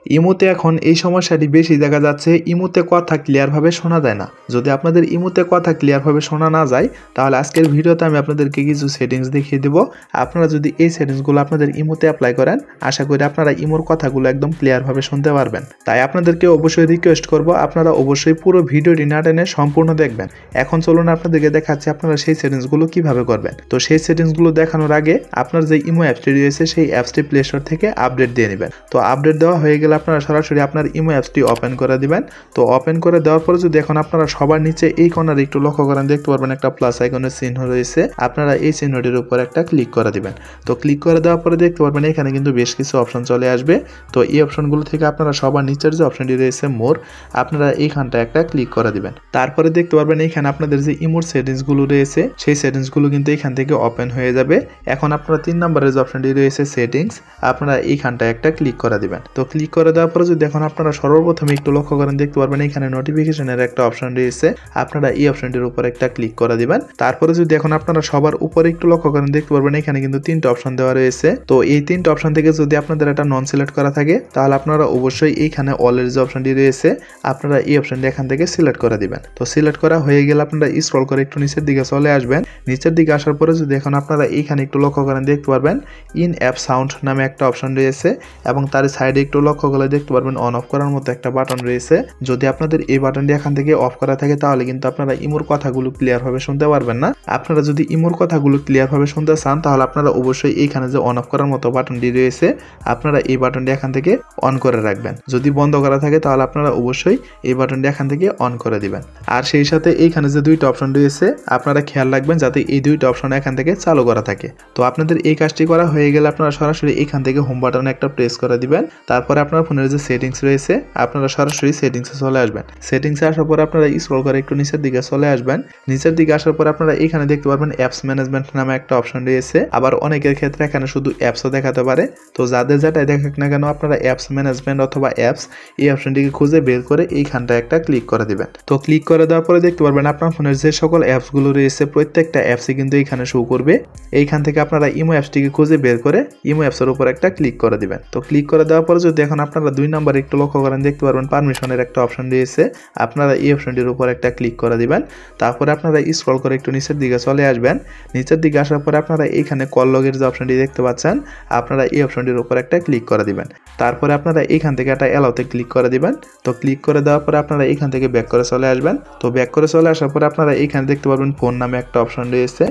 ইমোতে এখন এই সমস্যাটি বেশি দেখা যাচ্ছে, ইমোতে কথা ক্লিয়ারভাবে শোনা যায় না। যদি আপনাদের ইমোতে কথা ক্লিয়ারভাবে শোনা না যায় তাহলে আজকের ভিডিওতে আমি আপনাদেরকে কিছু সেটিংস দেখিয়ে দেব। আপনারা যদি এই সেটিংসগুলো আপনাদের ইমোতে অ্যাপ্লাই করেন আশা করি আপনারা ইমোর কথাগুলো একদম ক্লিয়ারভাবে শুনতে পারবেন। তাই আপনাদেরকে অবশ্যই রিকোয়েস্ট করব আপনারা অবশ্যই পুরো ভিডিওটি না টেনে সম্পূর্ণ দেখবেন। এখন চলুন আপনাদেরকে দেখাচ্ছি আপনারা সেই সেটিংসগুলো কিভাবে করবেন। তো সেই সেটিংসগুলো দেখানোর আগে আপনার যে ইমো অ্যাপসটি রয়েছে সেই অ্যাপসটি প্লে স্টোর থেকে আপডেট দিয়ে নেবেন। তো আপডেট দেওয়া হয়ে গেলে আপনারা সরাসরি আপনার ইমো অ্যাপসটি ওপেন করে দিবেন। তো ওপেন করে দেওয়ার পরে যদি এখন আপনারা সবার নিচে এই কর্নারে একটু লক্ষ্য করেন দেখতে পারবেন একটা প্লাস আইকনের চিহ্ন রয়েছে, আপনারা এই চিহ্নটির উপর একটা ক্লিক করে দিবেন। তো ক্লিক করে দেওয়ার পরে দেখতে পারবেন এখানে কিন্তু বেশ কিছু অপশন চলে আসবে। তো এই অপশনগুলো থেকে আপনারা সবার নিচের যে অপশনটি রয়েছে মোর, আপনারা এইখানটা একটা ক্লিক করে দিবেন। তারপরে দেখতে পারবেন এখানে আপনাদের যে ইমোর সেটিংসগুলো রয়েছে সেই সেটিংসগুলো কিন্তু এখান থেকে ওপেন হয়ে যাবে। এখন আপনারা 3 নম্বরের যে অপশনটি রয়েছে সেটিংস, আপনারা এইখানটা একটা ক্লিক করে দিবেন। তো ক্লিক করে দেওয়ার পরে যদি এখন আপনারা সর্বপ্রথমে একটু লক্ষ্য করেন দেখতে পারবেন এখানে নোটিফিকেশনের একটা অপশন রয়েছে, আপনারা এই অপশনটির উপর একটা ক্লিক করে দিবেন। তারপরে যদি এখন আপনারা সবার উপরে একটু লক্ষ্য করেন দেখতে পারবেন এখানে কিন্তু 3টা অপশন দেওয়া রয়েছে। তো এই 3টা অপশন থেকে যদি আপনাদের একটা নন সিলেক্ট করা থাকে তাহলে আপনারা অবশ্যই এইখানে অলের যে অপশনটি রয়েছে আপনারা এই অপশনটি এখান থেকে সিলেক্ট করে দিবেন। তো সিলেক্ট করা হয়ে গেলে আপনারা স্ক্রল করে একটু নিচের দিকে চলে আসবেন। নিচের দিকে আসার পরে যদি এখন আপনারা এইখানে একটু লক্ষ্য করেন দেখতে পারবেন ইন অ্যাপ সাউন্ড নামে একটা অপশন রয়েছে এবং তার সাইডে একটু লক্ষ্য করলে দেখতে পারবেন অন অফ করার মতো একটা বাটন রয়েছে। যদি আপনাদের এই বাটনটি এখান থেকে অফ করা থাকে তাহলে কিন্তু আপনারা ইমোর কথাগুলো ক্লিয়ারভাবে শুনতে পারবেন না। আপনারা যদি ইমোর কথাগুলো ক্লিয়ারভাবে শুনতে চান তাহলে আপনারা অবশ্যই এইখানে যে অন অফ করার মতো বাটনটি রয়েছে আপনারা এই বাটনটি এখান থেকে অন করে রাখবেন। যদি বন্ধ করা থাকে তাহলে আপনারা অবশ্যই এই বাটনটি এখান থেকে অন করে দিবেন। আর সেই সাথে এইখানে যে 2টা অপশন রয়েছে আপনারা খেয়াল রাখবেন যাতে এই 2টা অপশন এখান থেকে চালু করা থাকে। তো আপনাদের এই কাজটি করা হয়ে গেলে আপনারা সরাসরি এখান থেকে হোম বাটনে একটা প্রেস করে দিবেন। তারপরে আপনার ফোনের যে সেটিংস রয়েছে আপনারা সরাসরি সেটিংসে চলে আসবেন। সেটিংসে আসার পর আপনারা স্ক্রল করে একটু নিচের দিকে চলে আসবেন। নিচের দিকে আসার পর আপনারা এখানে দেখতে পারবেন অ্যাপস ম্যানেজমেন্ট নামে একটা অপশন রয়েছে। আবার অনেকের ক্ষেত্রে এখানে শুধু অ্যাপসও দেখাতে পারে। তো যাদের যেটাই দেখাক না কেন আপনারা অ্যাপস ম্যানেজমেন্ট অথবা অ্যাপস এই অপশনটিকে খুঁজে বের করে এইখানটা একটা ক্লিক করে দিবেন। তো ক্লিক করে দেওয়ার পরে দেখতে পারবেন আপনার ফোনের যে সকল অ্যাপসগুলো রয়েছে প্রত্যেকটা অ্যাপসই কিন্তু এইখানে শো করবে। এইখান থেকে আপনারা ইমো অ্যাপসটিকে খুঁজে বের করে ইমো অ্যাপসের উপর একটা ক্লিক করে দিবেন। তো ক্লিক করে দেওয়ার পরে যদি এখন আপনারা 2 নম্বরে একটু লক্ষ্য করেন দেখতে পারবেন পারমিশনের একটা অপশন রয়েছে, আপনারা এই অপশনটির উপর একটা ক্লিক করে দিবেন। তারপরে আপনারা স্ক্রল করে একটু নিচের দিকে চলে আসবেন। নিচের দিকে আসার পরে আপনারা এইখানে কল লগের যে অপশনটি দেখতে পাচ্ছেন আপনারা এই অপশনটির উপর একটা ক্লিক করে দিবেন। তারপরে আপনারা এইখান থেকে একটা অ্যালাউতে ক্লিক করে দিবেন। তো ক্লিক করে দেওয়ার পরে আপনারা এইখান থেকে ব্যাক করে চলে আসবেন। তো ব্যাক করে চলে আসার পরে আপনারা এইখানে দেখতে পারবেন ফোন নামে একটা অপশন রয়েছে,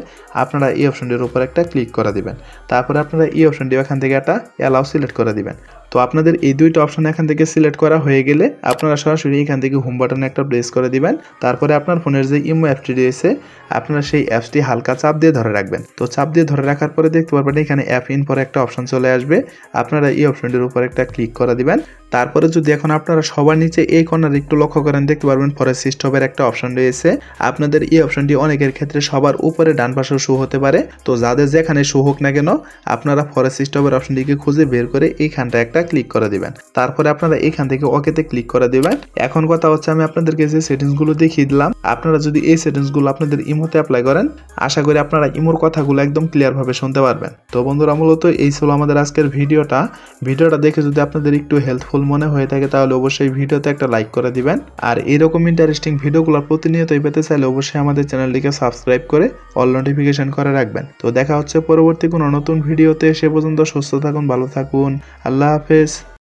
আপনারা এই অপশনটির উপর একটা ক্লিক করে দিবেন। তারপরে আপনারা এই অপশনটি এখান থেকে একটা অ্যালাউ সিলেক্ট করে দিবেন। তো আপনাদের এই 2টা অপশন এখান থেকে সিলেক্ট করা হয়ে গেলে আপনারা সরাসরি এখান থেকে হোম বাটনে একটা প্রেস করে দিবেন। তারপরে আপনার ফোনের যে ইমো অ্যাপটি রয়েছে আপনারা সেই অ্যাপসটি হালকা চাপ দিয়ে ধরে রাখবেন। তো চাপ দিয়ে ধরে রাখার পরে দেখতে পারবেন এখানে অ্যাপ ইন পরে একটা অপশন চলে আসবে, আপনারা এই অপশনটির উপর একটা ক্লিক করে দিবেন। তারপরে যদি এখন আপনারা সবার নিচে এই কর্নারে একটু লক্ষ্য করেন দেখতে পারবেন ফরেস্ট স্টপের একটা অপশন রয়েছে। আপনাদের এই অপশনটি অনেকের ক্ষেত্রে সবার উপরে ডান পাশে শো হতে পারে। তো যাদের যেখানে শো হোক না কেন আপনারা ফরেস্ট স্টপের অপশনটিকে খুঁজে বের করে এইখানটা একটা ক্লিক করে দিবেন। তারপরে আপনারা এইখান থেকে ওকেতে ক্লিক করে দিবেন। এখন কথা হচ্ছে আমি আপনাদেরকে যে সেটিংসগুলো দেখিয়ে দিলাম আপনারা যদি এই সেটিংসগুলো আপনাদের ইমোতে অ্যাপ্লাই করেন আশা করি আপনারা ইমোর কথাগুলো একদম ক্লিয়ারভাবে শুনতে পারবেন। তো বন্ধুরা মূলত এই ছিল আমাদের আজকের ভিডিওটা দেখে যদি আপনাদের একটু হেল্পফুল মনে হয়ে থাকে তাহলে অবশ্যই ভিডিওতে একটা লাইক করে দিবেন। আর এরকম ইন্টারেস্টিং ভিডিওগুলো প্রতিনিয়তই পেতে চাইলে অবশ্যই আমাদের চ্যানেলটিকে সাবস্ক্রাইব করে অল নোটিফিকেশন করে রাখবেন। তো দেখা হচ্ছে পরবর্তী কোনো নতুন ভিডিওতে, সে পর্যন্ত সুস্থ থাকুন, ভালো থাকুন, আল্লাহ হাফেজ।